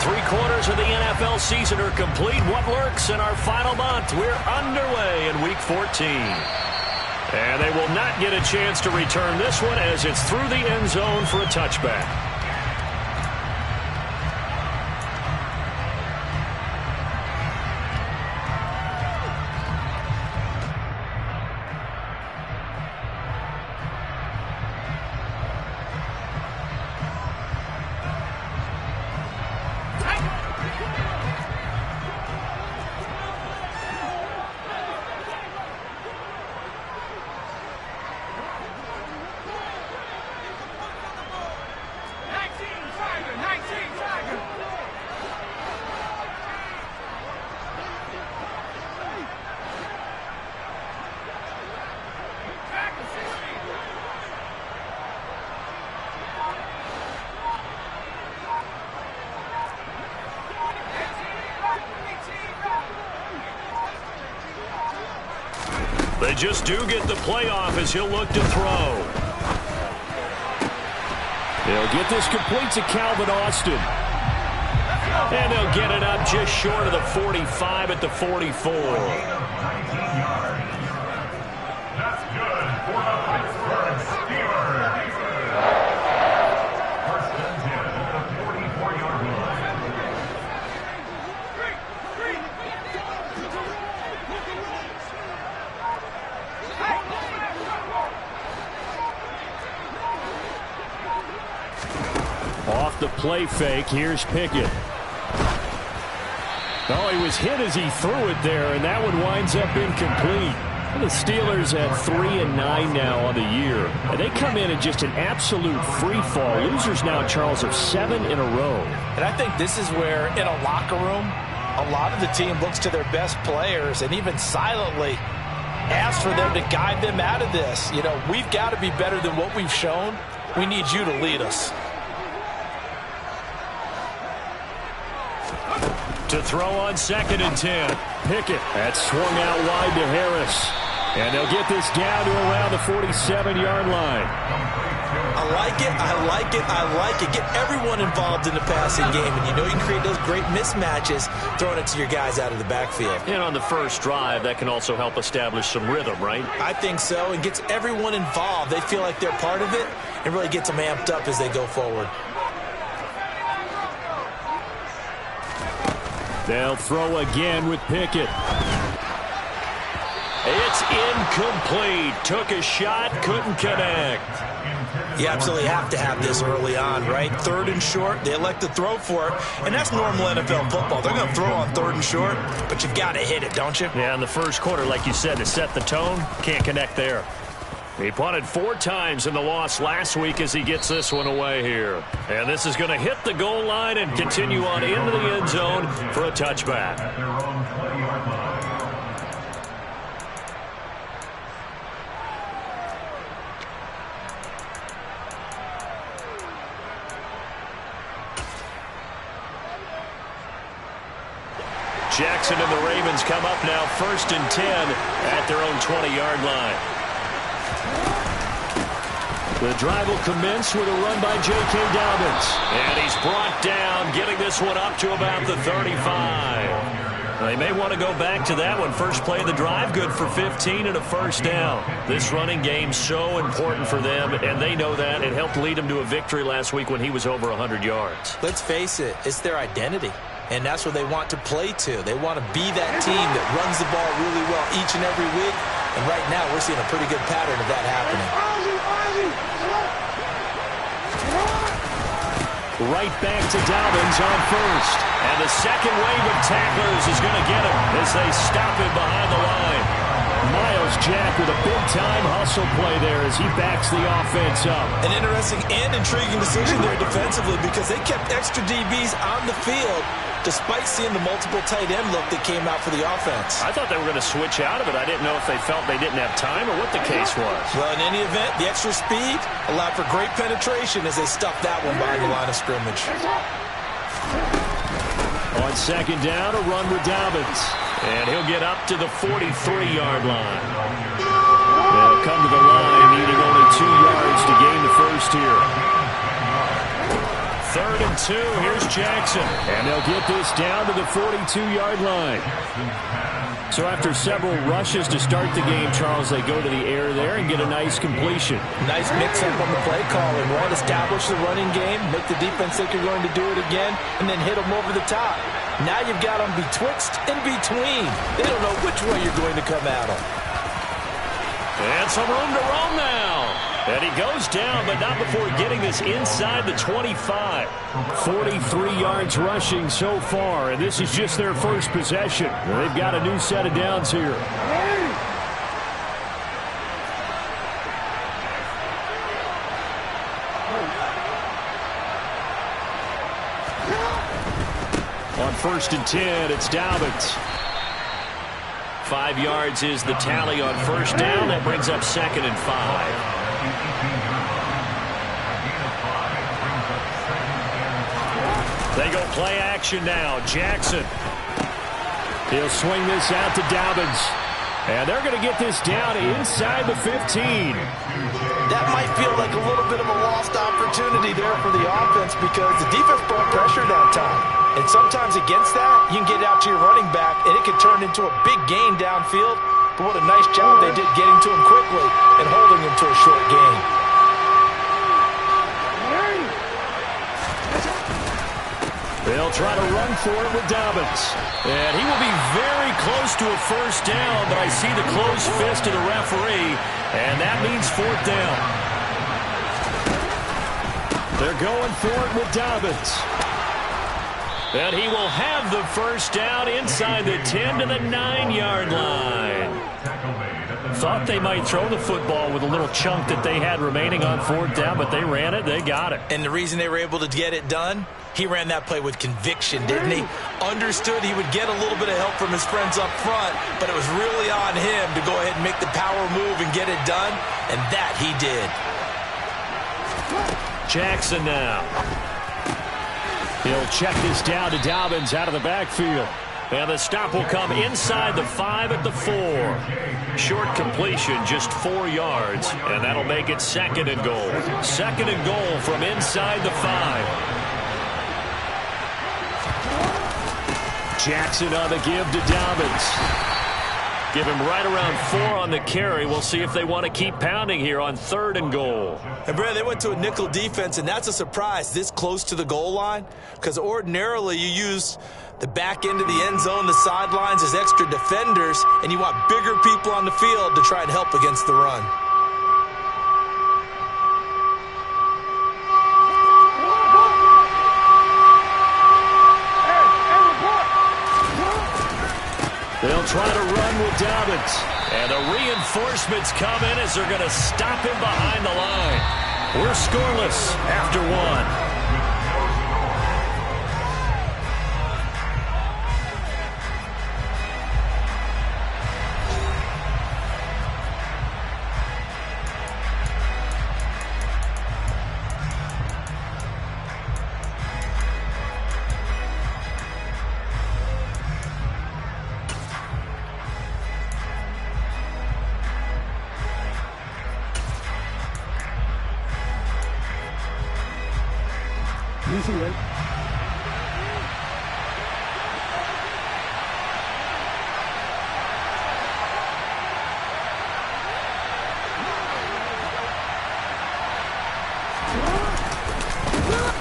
3/4 of the NFL season are complete. What lurks in our final month? We're underway in Week 14. And they will not get a chance to return this one as it's through the end zone for a touchback. They just do get the playoff as he'll look to throw. They'll get this complete to Calvin Austin. And they'll get it up just short of the 45 at the 44. That's good for the Pittsburgh Steelers. First and 10 at the 44-yard line. Off the play fake, here's Pickett. Oh, he was hit as he threw it there, and that one winds up incomplete. The Steelers at 3-9 now on the year. And they come in at just an absolute free fall. Losers now, Charles, of 7 in a row. And I think this is where, in a locker room, a lot of the team looks to their best players and even silently asks for them to guide them out of this. You know, we've got to be better than what we've shown. We need you to lead us. To throw on 2nd and 10. Pickett. That swung out wide to Harris. And they'll get this down to around the 47-yard line. I like it, I like it, I like it. Get everyone involved in the passing game. And you know you can create those great mismatches throwing it to your guys out of the backfield. And on the first drive, that can also help establish some rhythm, right? I think so. And gets everyone involved. They feel like they're part of it and really gets them amped up as they go forward. They'll throw again with Pickett. It's incomplete. Took a shot, couldn't connect. You absolutely have to have this early on, right? 3rd and short, they elect to throw for it, and that's normal NFL football. They're going to throw on 3rd and short, but you've got to hit it, don't you? Yeah, in the first quarter, like you said, to set the tone, can't connect there. He punted 4 times in the loss last week as he gets this one away here. And this is going to hit the goal line and continue on into the end zone for a touchback. Jackson and the Ravens come up now 1st and 10 at their own 20-yard line. The drive will commence with a run by J.K. Dobbins. And he's brought down, getting this one up to about the 35. They may want to go back to that one. First play of the drive, good for 15 and a first down. This running game so important for them, and they know that. It helped lead them to a victory last week when he was over 100 yards. Let's face it, it's their identity. And that's what they want to play to. They want to be that team that runs the ball really well each and every week. And right now, we're seeing a pretty good pattern of that happening. Right back to Dobbins on first. And the second wave of tacklers is going to get him as they stop him behind the line. Miles Jack with a big-time hustle play there as he backs the offense up. An interesting and intriguing decision there defensively because they kept extra DBs on the field despite seeing the multiple tight end look that came out for the offense. I thought they were going to switch out of it. I didn't know if they felt they didn't have time or what the case was. Well, in any event, the extra speed allowed for great penetration as they stuffed that one behind the line of scrimmage. On second down, a run with Dobbins. And he'll get up to the 43-yard line. They'll come to the line, needing only 2 yards to gain the first here. 3rd and and 2. Here's Jackson. And they'll get this down to the 42-yard line. So after several rushes to start the game, Charles, they go to the air there and get a nice completion. Nice mix-up on the play calling, right? Establish the running game, make the defense think you're going to do it again, and then hit them over the top. Now you've got them betwixt and between. They don't know which way you're going to come at them. And some room to roam now. And he goes down, but not before getting this inside the 25. 43 yards rushing so far, and this is just their first possession. They've got a new set of downs here. On 1st and 10, it's Dobbins. 5 yards is the tally on 1st down. That brings up 2nd and 5. They go play action now. Jackson. He'll swing this out to Dobbins. And they're going to get this down inside the 15. That might feel like a little bit of a lost opportunity there for the offense because the defense brought pressure that time. And sometimes against that, you can get out to your running back, and it can turn into a big gain downfield. But what a nice job they did getting to him quickly and holding him to a short gain. They'll try to run for it with Dobbins. And he will be very close to a 1st down, but I see the closed fist of the referee, and that means 4th down. They're going for it with Dobbins. And he will have the 1st down inside the 10 to the 9-yard line. Thought they might throw the football with a little chunk that they had remaining on 4th down, but they ran it, they got it. And the reason they were able to get it done, he ran that play with conviction, didn't he? Understood he would get a little bit of help from his friends up front, but it was really on him to go ahead and make the power move and get it done, and that he did. Jackson now. He'll check this down to Dobbins out of the backfield. And the stop will come inside the 5 at the 4. Short completion, just 4 yards, and that'll make it 2nd and goal. 2nd and goal from inside the 5. Jackson on the give to Dobbins. Give him right around 4 on the carry. We'll see if they want to keep pounding here on 3rd and goal. And, Brad, they went to a nickel defense, and that's a surprise this close to the goal line because ordinarily you use the back end of the end zone, the sidelines as extra defenders, and you want bigger people on the field to try and help against the run. They'll try to run with Dobbins. And the reinforcements come in as they're going to stop him behind the line. We're scoreless after 1.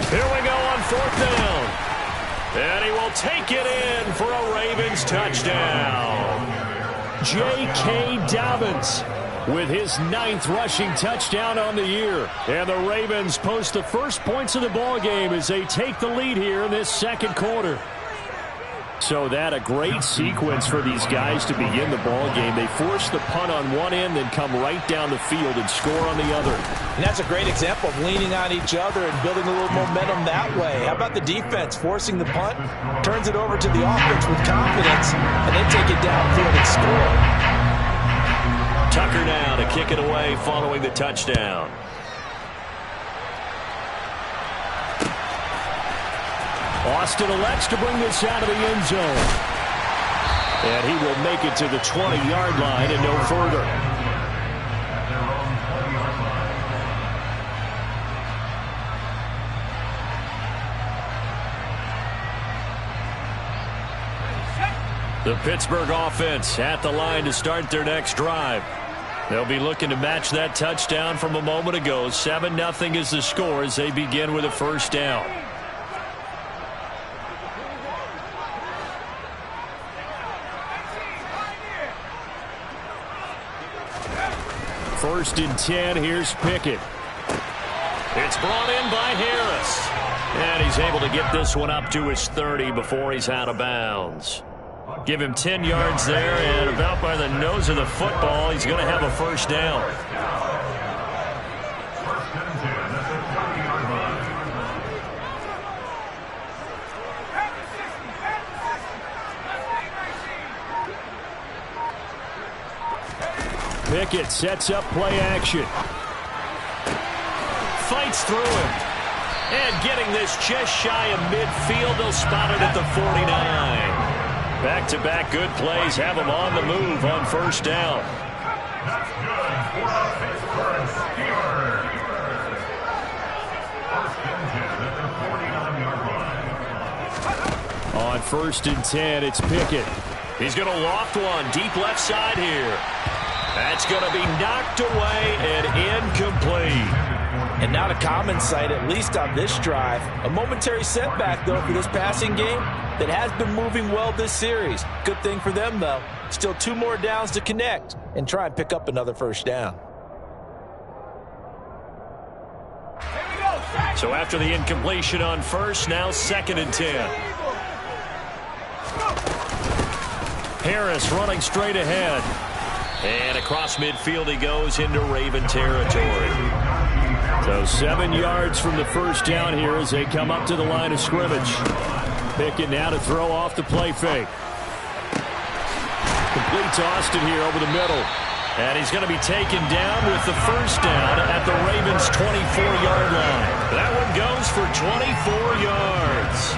Here we go on 4th down. And he will take it in for a Ravens touchdown. J.K. Dobbins with his 9th rushing touchdown on the year. And the Ravens post the first points of the ball game as they take the lead here in this 2nd quarter. So that a great sequence for these guys to begin the ball game. They force the punt on one end, then come right down the field and score on the other. And that's a great example of leaning on each other and building a little momentum that way. How about the defense forcing the punt, turns it over to the offense with confidence, and they take it downfield and score. Tucker now to kick it away following the touchdown. Austin elects to bring this out of the end zone. And he will make it to the 20-yard line and no further. The Pittsburgh offense at the line to start their next drive. They'll be looking to match that touchdown from a moment ago. 7-0 is the score as they begin with a first down. First and 10, here's Pickett. It's brought in by Harris. And he's able to get this one up to his 30 before he's out of bounds. Give him 10 yards there, and about by the nose of the football, he's going to have a first down. Pickett sets up play action. Fights through him. And getting this just shy of midfield, they'll spot it at the 49. Back-to-back good plays have him on the move on first down. That's good for the Pittsburgh Steelers. First and 10 at the 49-yard line. On first and 10, it's Pickett. He's going to loft one deep left side here. That's going to be knocked away and incomplete. And not a common sight, at least on this drive. A momentary setback, though, for this passing game that has been moving well this series. Good thing for them, though. Still 2 more downs to connect and try and pick up another first down. So after the incompletion on first, now 2nd and 10. Harris running straight ahead. And across midfield he goes into Raven territory. So 7 yards from the first down here as they come up to the line of scrimmage. Pickett now to throw off the play fake. Complete to Austin here over the middle. And he's going to be taken down with the first down at the Ravens' 24-yard line. That one goes for 24 yards.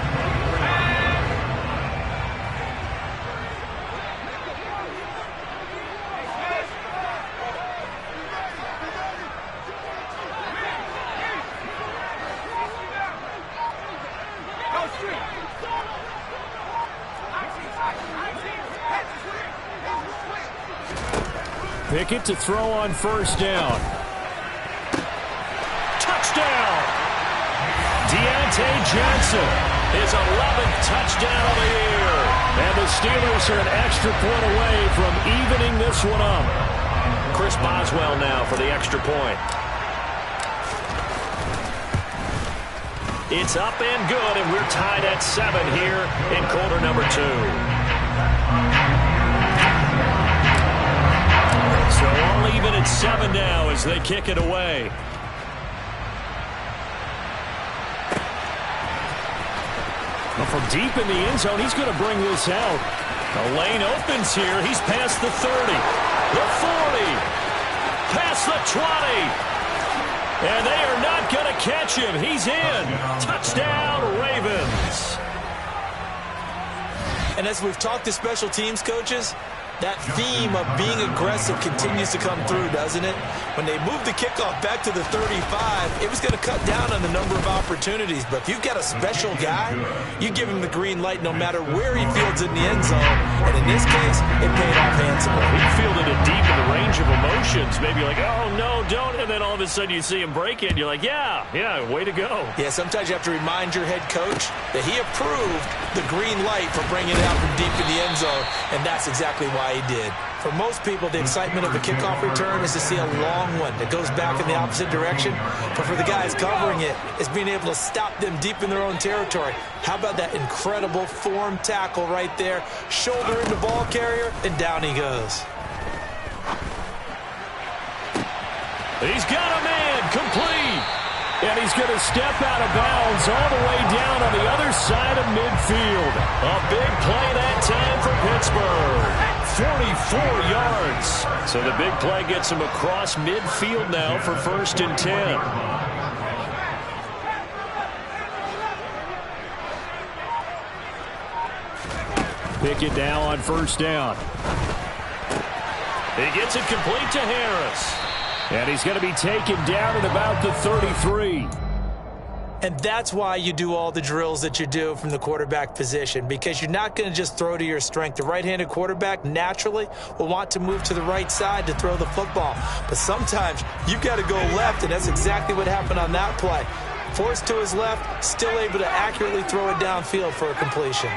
Pickett to throw on first down. Touchdown! Deontay Johnson, his 11th touchdown of the year. And the Steelers are an extra point away from evening this one up. Chris Boswell now for the extra point. It's up and good, and we're tied at 7 here in quarter number 2. So all even at 7 now as they kick it away. Well, from deep in the end zone, he's going to bring this out. The lane opens here. He's past the 30, the 40, past the 20. And they are not going to catch him. He's in. Touchdown, Ravens. And as we've talked to special teams coaches, that theme of being aggressive continues to come through, doesn't it? When they moved the kickoff back to the 35, it was going to cut down on the number of opportunities. But if you've got a special guy, you give him the green light no matter where he fields it in the end zone. And in this case, it paid off handsomely. He fielded it deep in the range of emotions. Maybe like, oh, no, don't. And then all of a sudden you see him break it. You're like, yeah, way to go. Yeah, sometimes you have to remind your head coach that he approved the green light for bringing it out from deep in the end zone. And that's exactly why he did. For most people, the excitement of the kickoff return is to see a long one that goes back in the opposite direction. But for the guys covering it, it's being able to stop them deep in their own territory. How about that incredible form tackle right there? Shoulder into ball carrier, and down he goes. He's got a man complete. And he's going to step out of bounds all the way down on the other side of midfield. A big play that time for Pittsburgh. 44 yards. So the big play gets him across midfield now for 1st and 10. Pickett now on first down. He gets it complete to Harris. And he's going to be taken down at about the 33. And that's why you do all the drills that you do from the quarterback position, because you're not going to just throw to your strength. The right-handed quarterback naturally will want to move to the right side to throw the football. But sometimes you've got to go left, and that's exactly what happened on that play. Forced to his left, still able to accurately throw it downfield for a completion.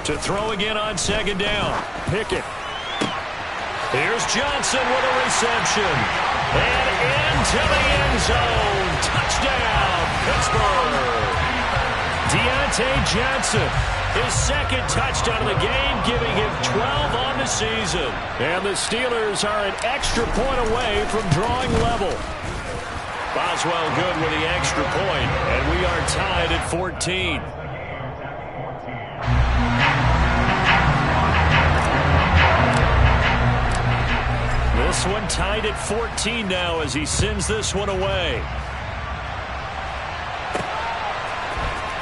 To throw again on second down. Pickett. Here's Johnson with a reception. And into the end zone. Touchdown, Pittsburgh. Deontay Johnson, his second touchdown of the game, giving him 12 on the season. And the Steelers are an extra point away from drawing level. Boswell good with the extra point, and we are tied at 14. This one tied at 14 now as he sends this one away.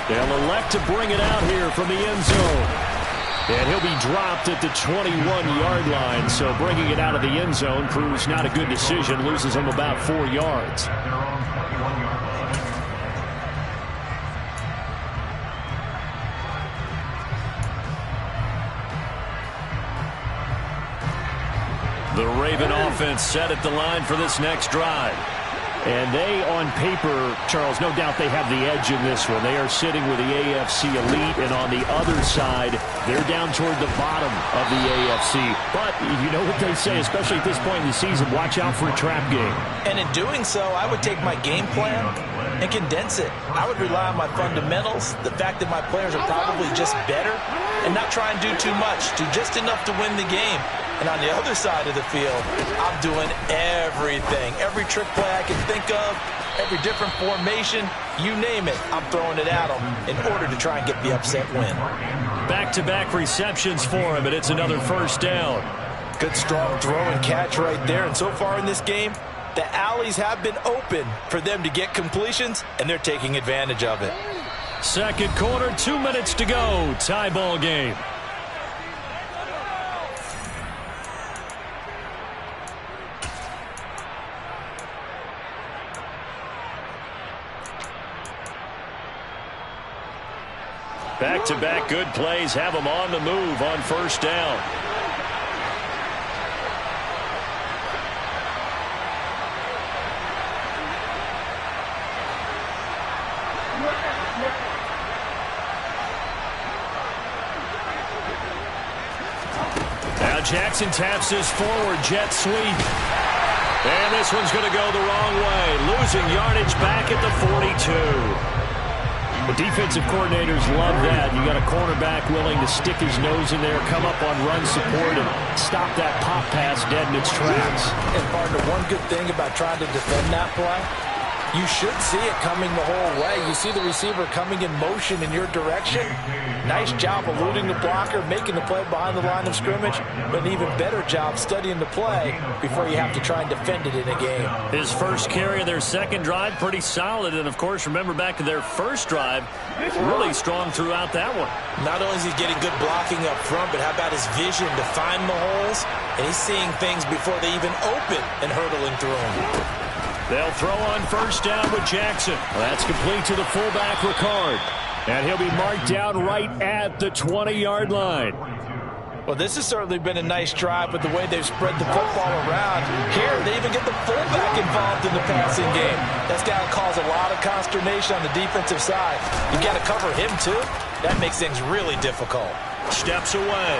They'll elect to bring it out here from the end zone. And he'll be dropped at the 21-yard line, so bringing it out of the end zone proves not a good decision, loses him about 4 yards. The Raven offense set at the line for this next drive. And they, on paper, Charles, no doubt they have the edge in this one. They are sitting with the AFC elite, and on the other side, they're down toward the bottom of the AFC. But you know what they say, especially at this point in the season, watch out for a trap game. And in doing so, I would take my game plan and condense it. I would rely on my fundamentals, the fact that my players are probably just better, and not try and do too much, do just enough to win the game. And on the other side of the field, I'm doing everything. Every trick play I can think of, every different formation, you name it, I'm throwing it at them in order to try and get the upset win. Back-to-back receptions for him, and it's another first down. Good strong throw and catch right there. And so far in this game, the alleys have been open for them to get completions, and they're taking advantage of it. Second quarter, 2 minutes to go. Tie ball game. Back-to-back good plays have them on the move on first down. Now Jackson taps this forward jet sweep. And this one's going to go the wrong way. Losing yardage back at the 42. The defensive coordinators love that. You got a cornerback willing to stick his nose in there, come up on run support, and stop that pop pass dead in its tracks. And, partner, one good thing about trying to defend that play, you should see it coming the whole way. You see the receiver coming in motion in your direction. Nice job eluding the blocker, making the play behind the line of scrimmage, but an even better job studying the play before you have to try and defend it in a game. His first carry of their second drive, pretty solid. And, of course, remember back to their first drive, really strong throughout that one. Not only is he getting good blocking up front, but how about his vision to find the holes? And he's seeing things before they even open and hurdling through them. They'll throw on first down with Jackson. That's complete to the fullback, Ricard. And he'll be marked down right at the 20-yard line. Well, this has certainly been a nice drive with the way they've spread the football around. Here, they even get the fullback involved in the passing game. That's got to cause a lot of consternation on the defensive side. You got to cover him, too. That makes things really difficult. Steps away.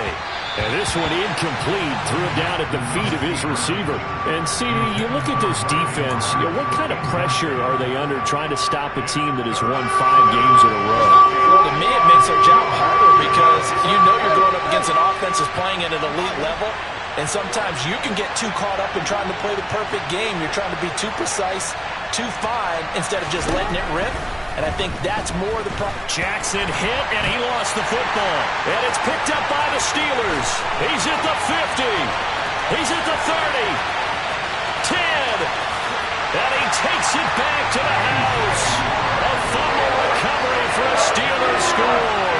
And this one incomplete. Threw it down at the feet of his receiver. And, CD, you look at this defense, what kind of pressure are they under trying to stop a team that has won 5 games in a row? Well, to me, it makes their job harder because you know you're going up against an offense that's playing at an elite level. And sometimes you can get too caught up in trying to play the perfect game. You're trying to be too precise, too fine, instead of just letting it rip. And I think that's more the problem. Jackson hit, and he lost the football. And it's picked up by the Steelers. He's at the 50. He's at the 30. 10. And he takes it back to the house. A fumble recovery for a Steelers score.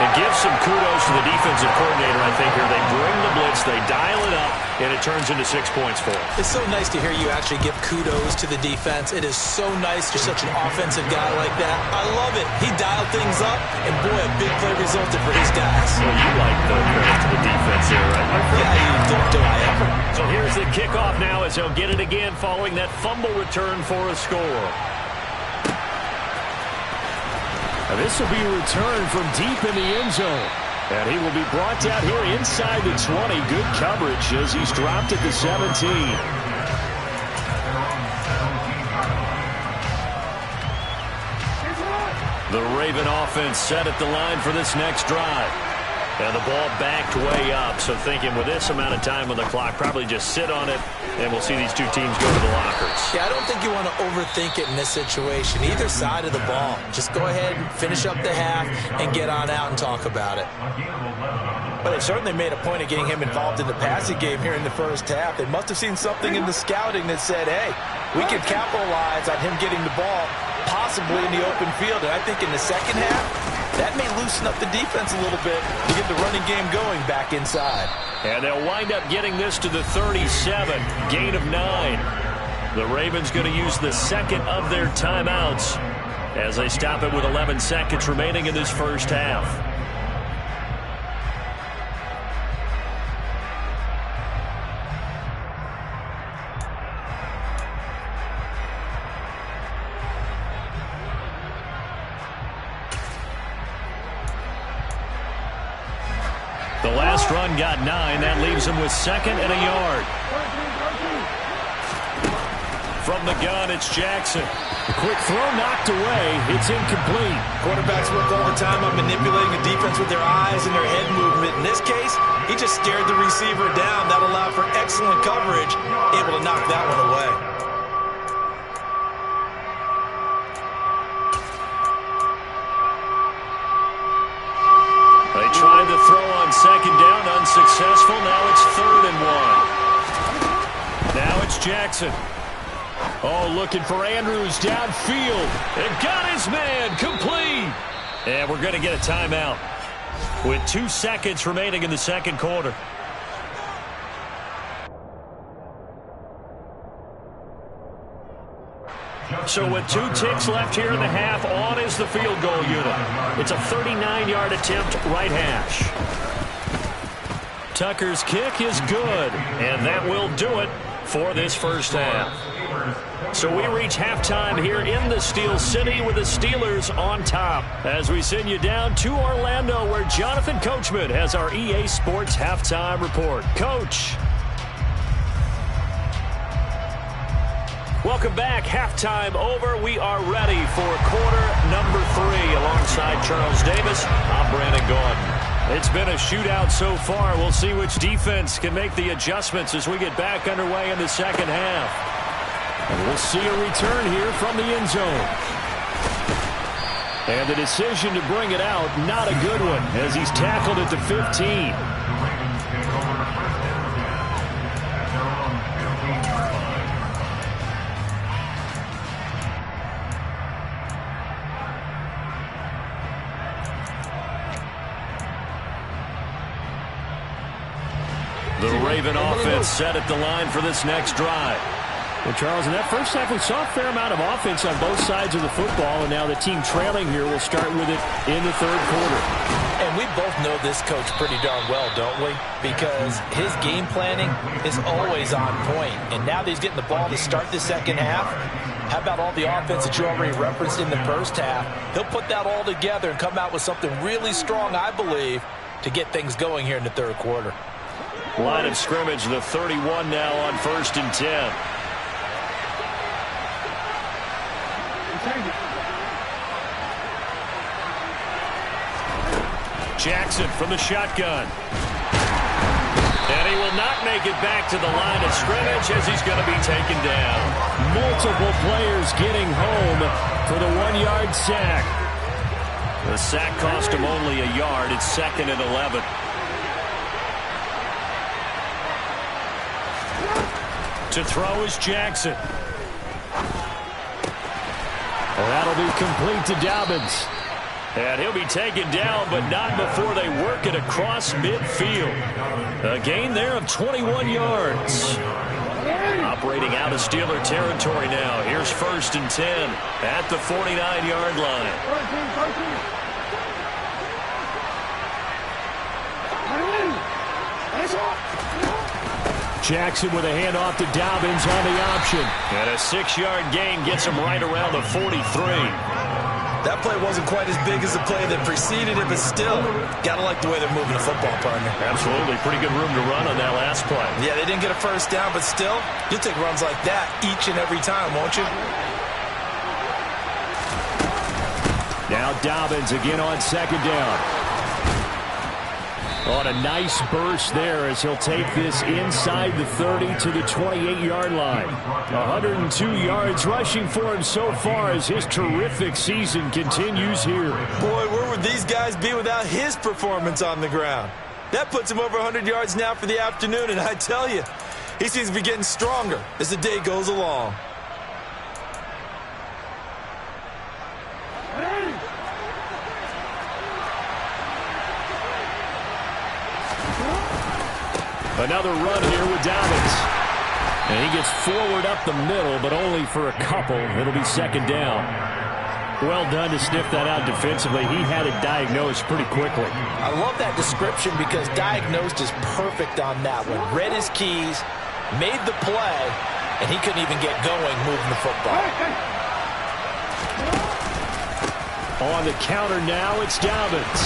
It gives some kudos to the defensive coordinator, I think, here. They bring the blitz, they dial it up, and it turns into 6 points for them. It's so nice to hear you actually give kudos to the defense. It is so nice you're such an offensive guy like that. I love it. He dialed things up, and boy, a big play resulted for his guys. Well, you like the credit to the defense here, right? Yeah, you do I ever. So here's the kickoff now as he'll get it again following that fumble return for a score. This will be a return from deep in the end zone. And he will be brought down here inside the 20. Good coverage as he's dropped at the 17. The Raven offense set at the line for this next drive. And the ball backed way up. So thinking with this amount of time on the clock, probably just sit on it, and we'll see these two teams go to the lockers. Yeah, I don't think you want to overthink it in this situation. Either side of the ball. Just go ahead and finish up the half and get on out and talk about it. But they certainly made a point of getting him involved in the passing game here in the first half. They must have seen something in the scouting that said, hey, we can capitalize on him getting the ball possibly in the open field. And I think in the second half, that may loosen up the defense a little bit to get the running game going back inside. And they'll wind up getting this to the 37, gain of 9. The Ravens going to use the second of their timeouts as they stop it with 11 seconds remaining in this first half. The last run got 9. That leaves him with second and a yard. From the gun, it's Jackson. Quick throw knocked away. It's incomplete. Quarterbacks work all the time on manipulating the defense with their eyes and their head movement. In this case, he just stared the receiver down. That allowed for excellent coverage, able to knock that one away. They tried to throw on second down, unsuccessful. Now it's 3rd and 1. Now it's Jackson. Oh, looking for Andrews downfield. It got his man, complete. And we're going to get a timeout with 2 seconds remaining in the second quarter. So with 2 ticks left here in the half, on is the field goal unit. It's a 39-yard attempt, right hash. Tucker's kick is good, and that will do it for this first half. So we reach halftime here in the Steel City with the Steelers on top as we send you down to Orlando where Jonathan Coachman has our EA Sports halftime report. Coach. Welcome back. Halftime over. We are ready for quarter number 3 alongside Charles Davis. I'm Brandon Gordon. It's been a shootout so far. We'll see which defense can make the adjustments as we get back underway in the second half. And we'll see a return here from the end zone. And the decision to bring it out, not a good one, as he's tackled at the 15. The Raven offense set at the line for this next drive. Well, Charles, in that first half, we saw a fair amount of offense on both sides of the football, and now the team trailing here will start with it in the third quarter. And we both know this coach pretty darn well, don't we? Because his game planning is always on point. And now that he's getting the ball to start the second half, how about all the offense that you already referenced in the first half? He'll put that all together and come out with something really strong, I believe, to get things going here in the third quarter. Line of scrimmage, the 31 now on 1st and 10. Jackson from the shotgun. And he will not make it back to the line of scrimmage as he's going to be taken down. Multiple players getting home for the 1-yard sack. The sack cost him only a yard. It's 2nd and 11. To throw is Jackson. That'll be complete to Dobbins. And he'll be taken down, but not before they work it across midfield. A gain there of 21 yards. Operating out of Steeler territory now. Here's 1st and 10 at the 49-yard line. Jackson with a handoff to Dobbins on the option. And a 6-yard gain gets him right around the 43. That play wasn't quite as big as the play that preceded it, but still, gotta like the way they're moving the football, partner. Absolutely. Pretty good room to run on that last play. Yeah, they didn't get a first down, but still, you'll take runs like that each and every time, won't you? Now Dobbins again on 2nd down. On a nice burst there as he'll take this inside the 30 to the 28-yard line. 102 yards rushing for him so far as his terrific season continues here. Boy, where would these guys be without his performance on the ground? That puts him over 100 yards now for the afternoon, and I tell you, he seems to be getting stronger as the day goes along. Another run here with Dobbins. And he gets forward up the middle, but only for a couple. It'll be 2nd down. Well done to sniff that out defensively. He had it diagnosed pretty quickly. I love that description because diagnosed is perfect on that one. Read his keys, made the play, and he couldn't even get going moving the football. On the counter now, it's Dobbins.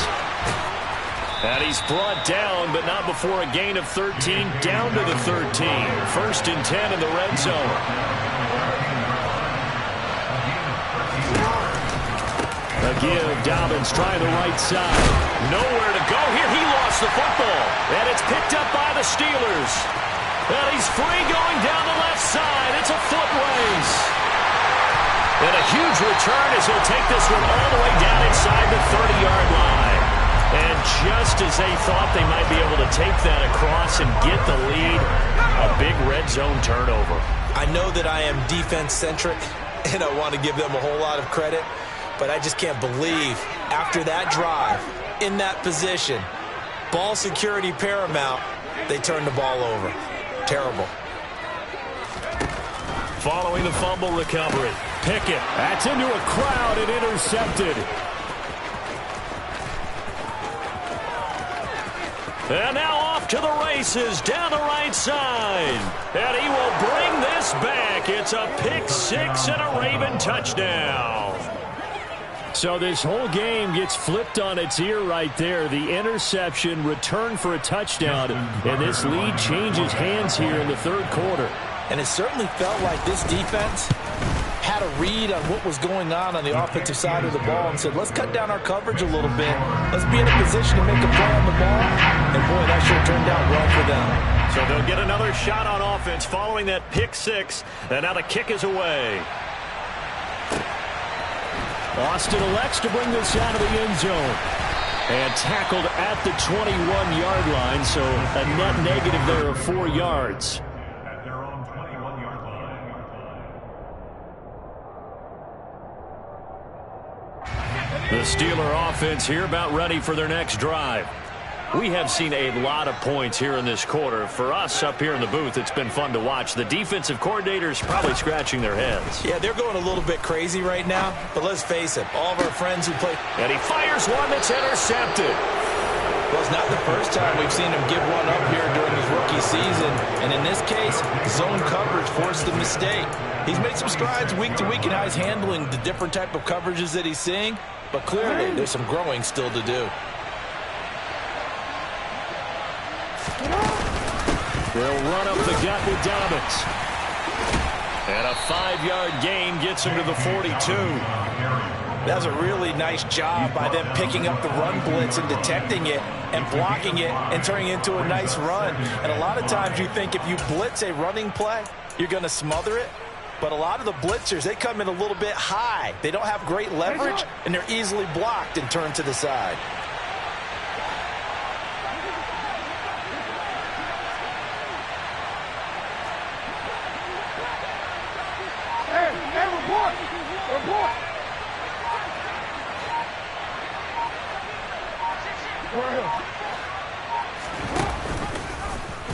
And he's brought down, but not before a gain of 13, down to the 13. 1st and 10 in the red zone. A give, Dobbins trying the right side. Nowhere to go here. He lost the football. And it's picked up by the Steelers. And he's free going down the left side. It's a foot race. And a huge return as he'll take this one all the way down inside the 30-yard line. And just as they thought they might be able to take that across and get the lead, a big red zone turnover. I know that I am defense-centric, and I want to give them a whole lot of credit, but I just can't believe after that drive, in that position, ball security paramount, they turned the ball over. Terrible. Following the fumble recovery, Pickett. That's into a crowd and intercepted. And now off to the races down the right side. And he will bring this back. It's a pick 6 and a Raven touchdown. So this whole game gets flipped on its ear right there. The interception, return for a touchdown, and this lead changes hands here in the 3rd quarter. And it certainly felt like this defense had a read on what was going on the offensive side of the ball and said, let's cut down our coverage a little bit. Let's be in a position to make a play on the ball. And, boy, that sure turned out well for them. So they'll get another shot on offense following that pick 6. And now the kick is away. Austin elects to bring this out of the end zone. And tackled at the 21-yard line, so a net negative there of 4 yards. The Steeler offense here about ready for their next drive. We have seen a lot of points here in this quarter. For us up here in the booth, it's been fun to watch. The defensive coordinators probably scratching their heads. Yeah, they're going a little bit crazy right now, but let's face it, all of our friends who play... And he fires one that's intercepted. Well, it's not the first time we've seen him give one up here during his rookie season, and in this case, zone coverage forced the mistake. He's made some strides week to week in how he's handling the different type of coverages that he's seeing, but clearly there's some growing still to do. They'll run up the gut with Dobbins. And a 5-yard gain gets him to the 42. That was a really nice job by them picking up the run blitz and detecting it and blocking it and turning it into a nice run. And a lot of times you think if you blitz a running play, you're going to smother it. But a lot of the blitzers, they come in a little bit high. They don't have great leverage, and they're easily blocked and turned to the side.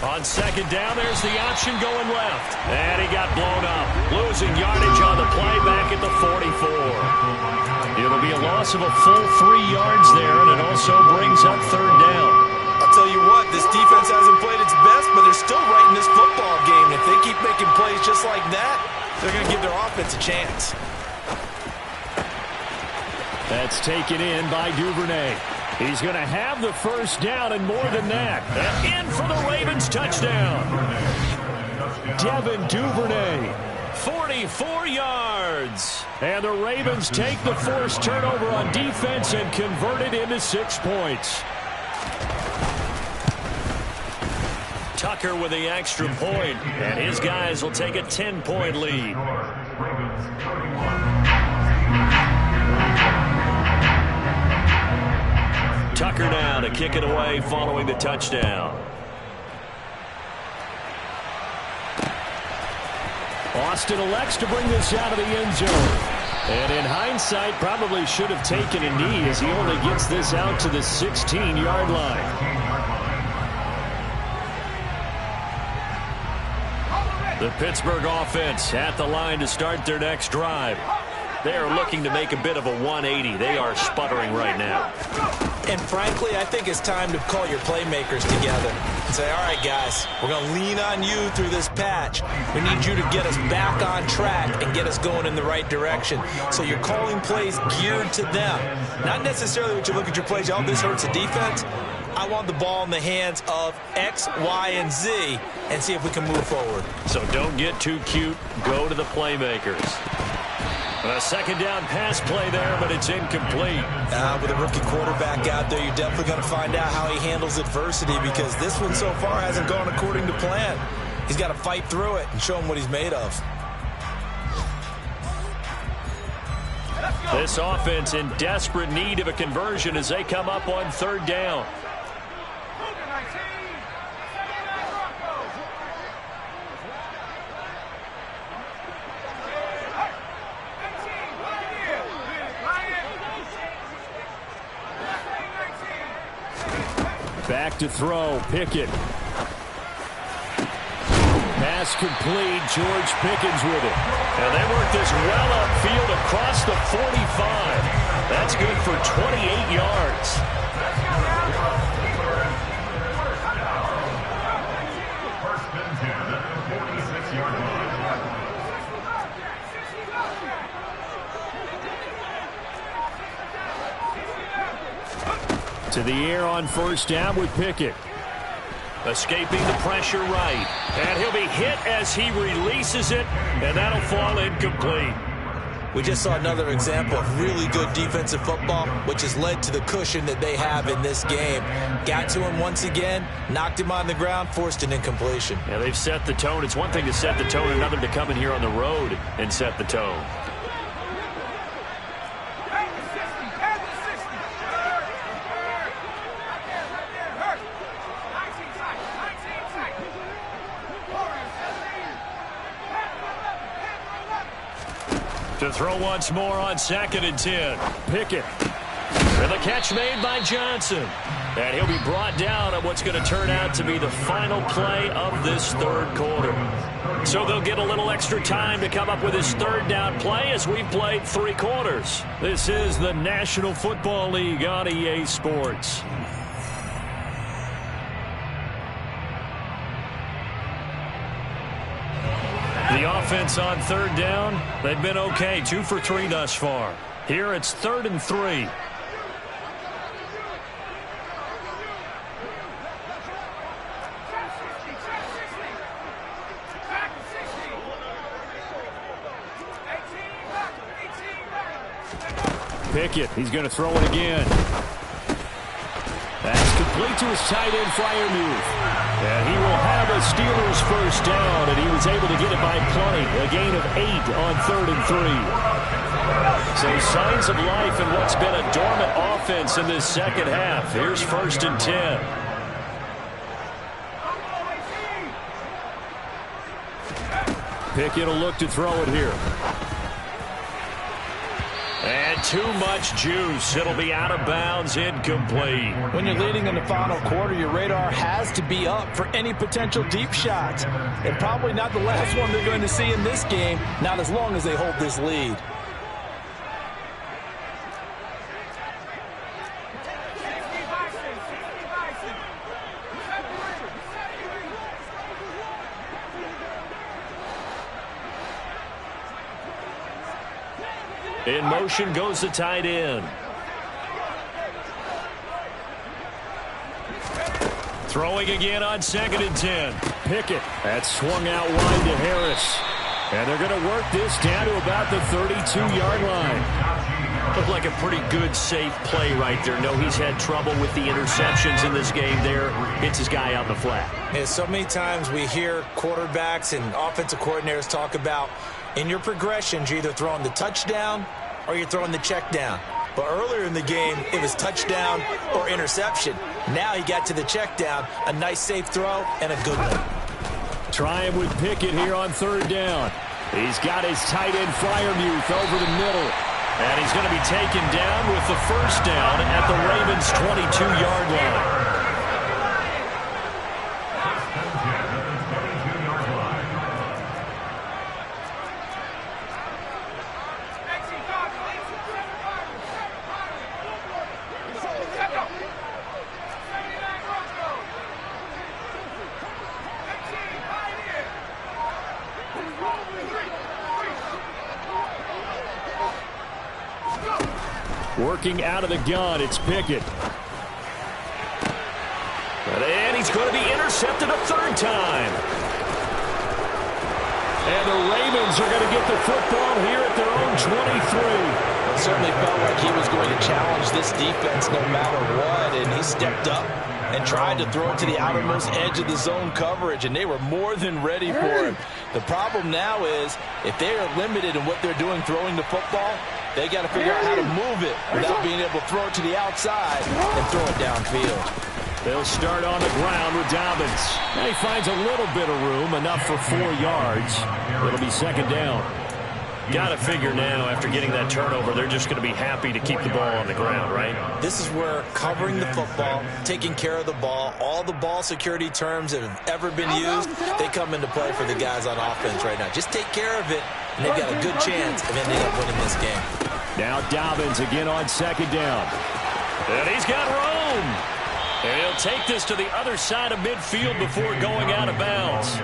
On second down, there's the option going left. And he got blown up. Losing yardage on the play back at the 44. It'll be a loss of a full 3 yards there, and it also brings up third down. I'll tell you what, this defense hasn't played its best, but they're still right in this football game. If they keep making plays just like that, they're going to give their offense a chance. That's taken in by Duvernay. He's going to have the first down and more than that. In for the Ravens touchdown. Devin Duvernay. 44 yards. And the Ravens take the forced turnover on defense and convert it into 6 points. Tucker with the extra point, and his guys will take a 10-point lead. Tucker now to kick it away following the touchdown. Austin elects to bring this out of the end zone. And in hindsight, probably should have taken a knee as he only gets this out to the 16-yard line. The Pittsburgh offense at the line to start their next drive. They are looking to make a bit of a 180. They are sputtering right now. And frankly, I think it's time to call your playmakers together and say, all right, guys, we're going to lean on you through this patch. We need you to get us back on track and get us going in the right direction. So you're calling plays geared to them. Not necessarily what you look at your plays, oh, this hurts the defense. I want the ball in the hands of X, Y, and Z and see if we can move forward. So don't get too cute. Go to the playmakers. A second down pass play there, but it's incomplete. With a rookie quarterback out there, you're definitely going to find out how he handles adversity because this one so far hasn't gone according to plan. He's got to fight through it and show him what he's made of. This offense in desperate need of a conversion as they come up on third down. Back to throw, Pickett. Pass complete, George Pickens with it. And they work this well upfield across the 45. That's good for 28 yards. First and 10 at the 46-yard line. To the air on first down with Pickett. Escaping the pressure right. And he'll be hit as he releases it, and that'll fall incomplete. We just saw another example of really good defensive football, which has led to the cushion that they have in this game. Got to him once again, knocked him on the ground, forced an incompletion. Yeah, they've set the tone. It's one thing to set the tone, another to come in here on the road and set the tone. To throw once more on second and 10. Pickett. And the catch made by Johnson. And he'll be brought down on what's going to turn out to be the final play of this third quarter. So they'll get a little extra time to come up with his third down play as we've played 3 quarters. This is the National Football League on EA Sports. The offense on third down, they've been okay. 2 for 3 thus far. Here it's 3rd and 3. Pickett, he's going to throw it again. That's complete to his tight end, Freiermuth. And he will have a Steelers first down, and he was able to get it by plenty. A gain of 8 on 3rd and 3. So signs of life in what's been a dormant offense in this second half. Here's 1st and 10. Pickett will look to throw it here. And too much juice. It'll be out of bounds, incomplete. When you're leading in the final quarter, your radar has to be up for any potential deep shots. And probably not the last one they're going to see in this game, not as long as they hold this lead. In motion goes the tight end. Throwing again on 2nd and 10. Pickett. That swung out wide to Harris. And they're going to work this down to about the 32-yard line. Looked like a pretty good, safe play right there. No, he's had trouble with the interceptions in this game there. Hits his guy out in the flat. Yeah, so many times we hear quarterbacks and offensive coordinators talk about in your progressions, you're either throwing the touchdown or you're throwing the check down. But earlier in the game, it was touchdown or interception. Now he got to the check down, a nice safe throw, and a good one. Trying with Pickett here on 3rd down. He's got his tight end Freiermuth over the middle. And he's going to be taken down with the 1st down at the Ravens' 22-yard line. Working out of the gun, it's Pickett. And he's going to be intercepted a 3rd time. And the Ravens are going to get the football here at their own 23. It certainly felt like he was going to challenge this defense no matter what, and he stepped up and tried to throw it to the outermost edge of the zone coverage, and they were more than ready for him. The problem now is if they are limited in what they're doing throwing the football, they got to figure out how to move it without being able to throw it to the outside and throw it downfield. They'll start on the ground with Dobbins. Now he finds a little bit of room, enough for 4 yards. It'll be 2nd down. Got to figure now, after getting that turnover, they're just going to be happy to keep the ball on the ground, right? This is where covering the football, taking care of the ball, all the ball security terms that have ever been used, they come into play for the guys on offense right now. Just take care of it, and they've got a good chance of ending up winning this game. Now Dobbins again on 2nd down. And he's got room. And he'll take this to the other side of midfield before going out of bounds.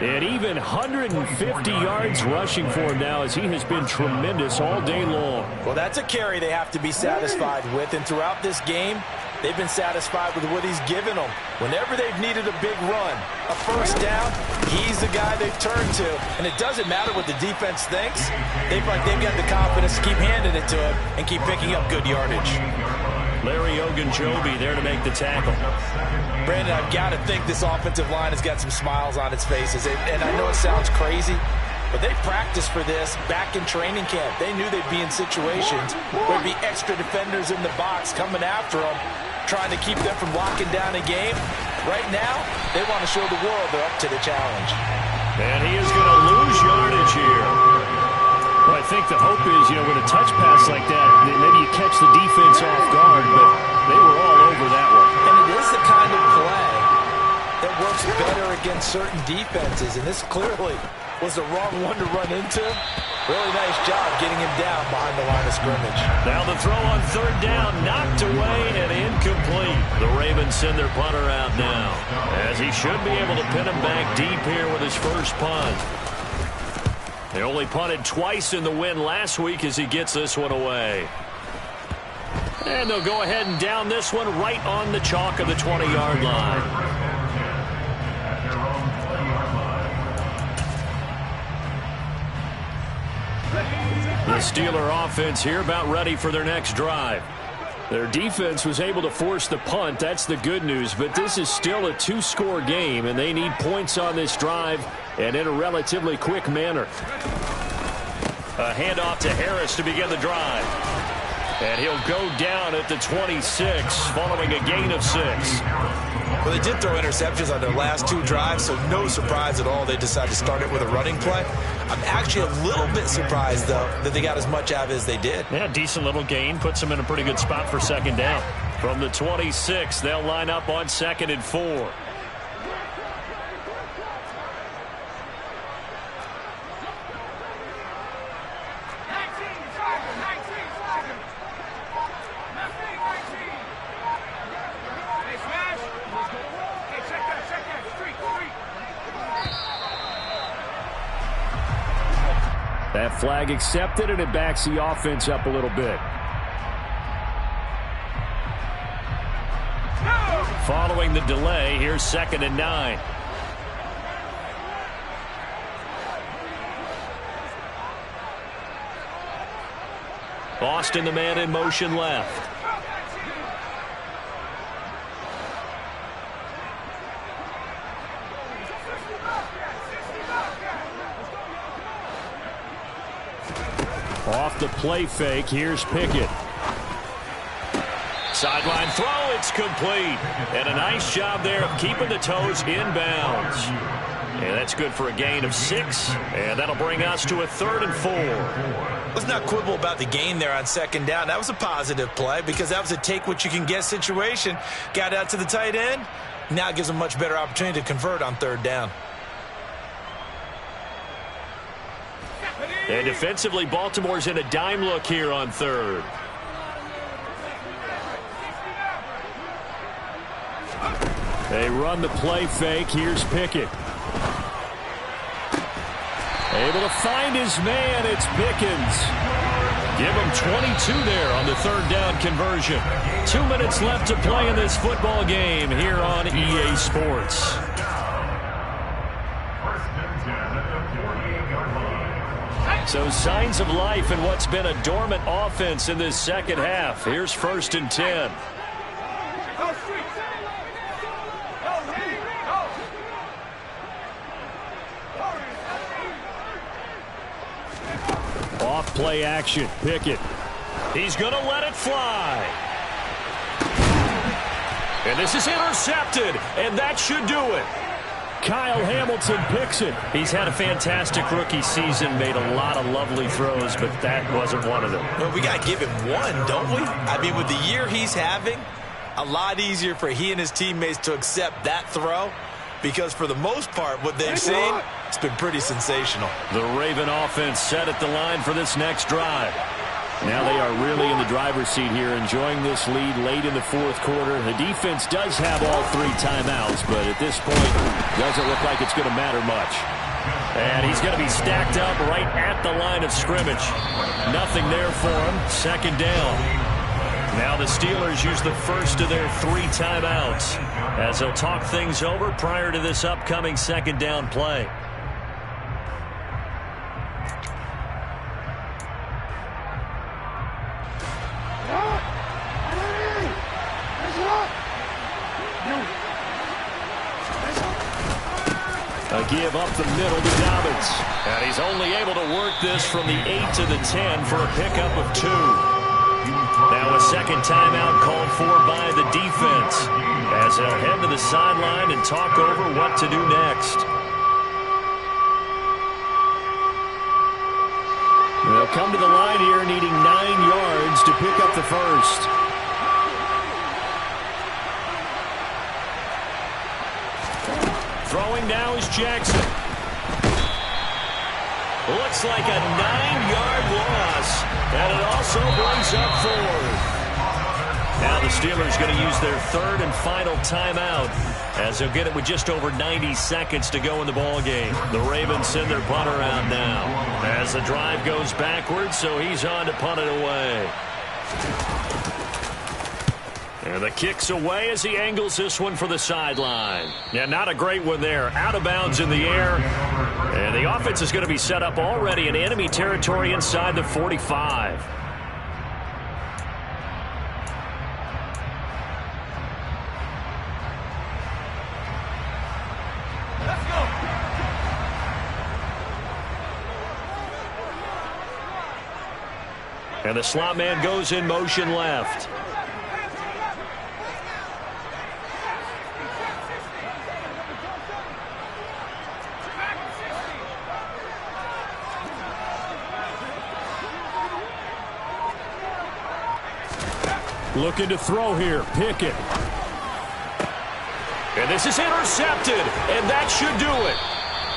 And even 150 yards rushing for him now, as he has been tremendous all day long. Well, that's a carry they have to be satisfied with. And throughout this game, they've been satisfied with what he's given them. Whenever they've needed a big run, a 1st down, he's the guy they've turned to. And it doesn't matter what the defense thinks. They've got the confidence to keep handing it to him and keep picking up good yardage. Larry Ogunjobi there to make the tackle. Brandon, I've got to think this offensive line has got some smiles on its faces. And I know it sounds crazy, but they practiced for this back in training camp. They knew they'd be in situations where there'd be extra defenders in the box coming after them, trying to keep them from locking down a game. Right now, they want to show the world they're up to the challenge. And he is going to lose yardage here. Well, I think the hope is, with a touch pass like that, maybe you catch the defense off guard, but they were all over that one. And it is the kind of play that works better against certain defenses, and this clearly was the wrong one to run into. Really nice job getting him down behind the line of scrimmage. Now the throw on 3rd down, knocked away and incomplete. The Ravens send their punter out now, as he should be able to pin him back deep here with his first punt. They only punted twice in the win last week as he gets this one away. And they'll go ahead and down this one right on the chalk of the 20-yard line. The Steeler offense here about ready for their next drive. Their defense was able to force the punt. That's the good news. But this is still a 2-score game, and they need points on this drive and in a relatively quick manner. A handoff to Harris to begin the drive. And he'll go down at the 26 following a gain of 6. Well, they did throw interceptions on their last 2 drives, so no surprise at all they decided to start it with a running play. I'm actually a little bit surprised, though, that they got as much out of it as they did. Yeah, decent little gain. Puts them in a pretty good spot for second down. From the 26, they'll line up on 2nd and 4. That flag accepted, and it backs the offense up a little bit. Following the delay, here's 2nd and 9. Boston, the man in motion left. Off the play fake, here's Pickett. Sideline throw, it's complete. And a nice job there of keeping the toes inbounds. And that's good for a gain of 6. And that'll bring us to a 3rd and 4. Let's not quibble about the gain there on 2nd down. That was a positive play because that was a take-what-you-can-get situation. Got out to the tight end. Now it gives them a much better opportunity to convert on 3rd down. And defensively, Baltimore's in a dime look here on 3rd. They run the play fake. Here's Pickett. Able to find his man. It's Pickens. Give him 22 there on the 3rd down conversion. 2 minutes left to play in this football game here on EA Sports. So signs of life in what's been a dormant offense in this second half. Here's 1st and 10. Off play action. Pickett. He's going to let it fly. And this is intercepted, and that should do it. Kyle Hamilton picks it. He's had a fantastic rookie season, made a lot of lovely throws, but that wasn't one of them. Well, we got to give him one, don't we? I mean, with the year he's having, a lot easier for he and his teammates to accept that throw because for the most part, what they've seen, it's been pretty sensational. The Raven offense set at the line for this next drive. Now they are really in the driver's seat here, enjoying this lead late in the 4th quarter. The defense does have all 3 timeouts, but at this point, doesn't look like it's going to matter much. And he's going to be stacked up right at the line of scrimmage. Nothing there for him. 2nd down. Now the Steelers use the first of their 3 timeouts as they'll talk things over prior to this upcoming 2nd down play. A give up the middle to Dobbins. And he's only able to work this from the 8 to the 10 for a pickup of 2. Now a 2nd timeout called for by the defense as they'll head to the sideline and talk over what to do next. They'll come to the line here needing 9 yards to pick up the first. Throwing now is Jackson. Looks like a 9-yard loss, and it also brings up 4th. Now the Steelers going to use their 3rd and final timeout as they'll get it with just over 90 seconds to go in the ball game. The Ravens send their punt around now as the drive goes backwards, so he's on to punt it away. And the kick's away as he angles this one for the sideline. Yeah, not a great one there. Out of bounds in the air. And the offense is going to be set up already in enemy territory inside the 45. Let's go. And the slot man goes in motion left. Looking to throw here. Pickett. And this is intercepted, and that should do it.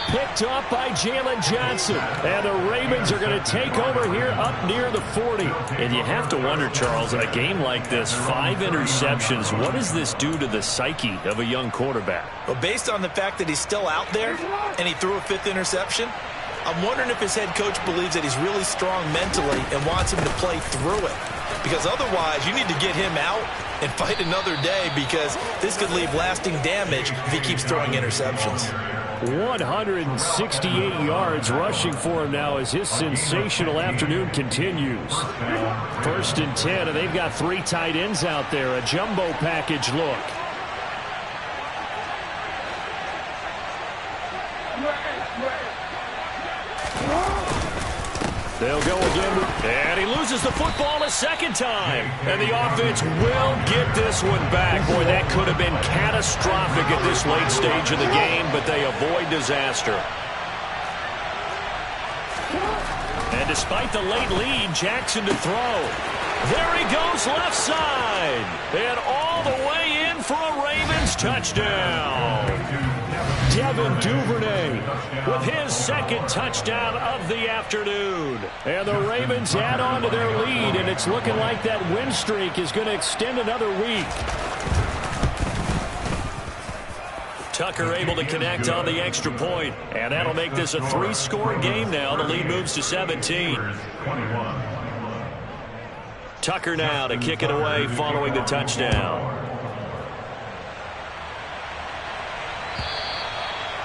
Picked off by Jalen Johnson. And the Ravens are going to take over here up near the 40. And you have to wonder, Charles, in a game like this, 5 interceptions, what does this do to the psyche of a young quarterback? Well, based on the fact that he's still out there and he threw a 5th interception, I'm wondering if his head coach believes that he's really strong mentally and wants him to play through it. Because otherwise, you need to get him out and fight another day, because this could leave lasting damage if he keeps throwing interceptions. 168 yards rushing for him now as his sensational afternoon continues. 1st and 10, and they've got 3 tight ends out there. A jumbo package look. They'll go again, and he loses the football a second time. And the offense will get this one back. Boy, that could have been catastrophic at this late stage of the game, but they avoid disaster. And despite the late lead, Jackson to throw. There he goes left side. And all the way in for a Ravens touchdown. Devin Duvernay with his 2nd touchdown of the afternoon. And the Ravens add on to their lead, and it's looking like that win streak is going to extend another week. Tucker able to connect on the extra point, and that'll make this a 3-score game now. The lead moves to 17. Tucker now to kick it away following the touchdown.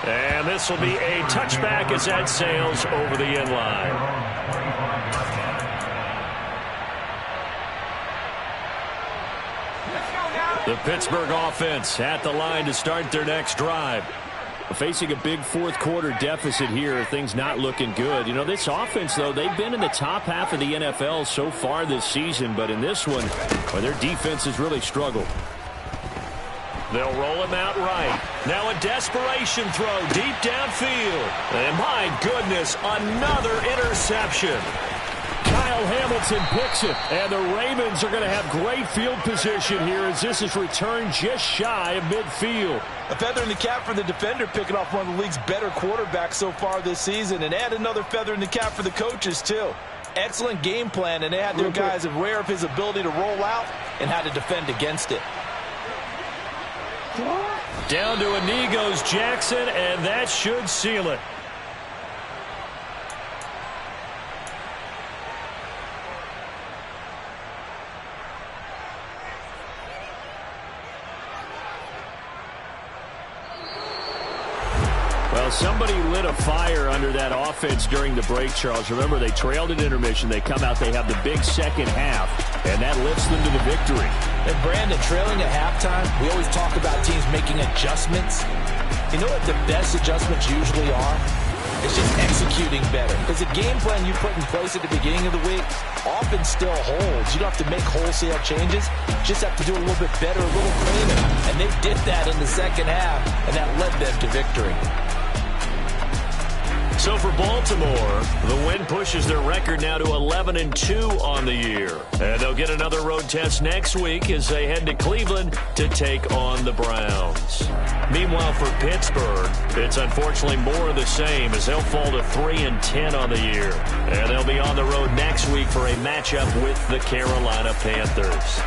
And this will be a touchback as that sails over the end line. The Pittsburgh offense at the line to start their next drive. Facing a big 4th quarter deficit here, things not looking good. You know, this offense, though, they've been in the top half of the NFL so far this season, but in this one, well, their defense has really struggled. They'll roll him out right. Now a desperation throw deep downfield. And my goodness, another interception. Kyle Hamilton picks it, and the Ravens are going to have great field position here as this is returned just shy of midfield. A feather in the cap for the defender, picking off one of the league's better quarterbacks so far this season, and add another feather in the cap for the coaches too. Excellent game plan, and they had their guys aware of his ability to roll out and how to defend against it. Down to a knee goes Jackson, and that should seal it. Well, somebody lit a fire under that offense during the break, Charles. Remember, they trailed at intermission. They come out, they have the big second half, and that lifts them to the victory. And Brandon, trailing at halftime, we always talk about teams making adjustments. You know what the best adjustments usually are? It's just executing better. Because the game plan you put in place at the beginning of the week often still holds. You don't have to make wholesale changes. You just have to do it a little bit better, a little cleaner. And they did that in the second half, and that led them to victory. So for Baltimore, the win pushes their record now to 11-2 on the year. And they'll get another road test next week as they head to Cleveland to take on the Browns. Meanwhile, for Pittsburgh, it's unfortunately more of the same as they'll fall to 3-10 on the year. And they'll be on the road next week for a matchup with the Carolina Panthers.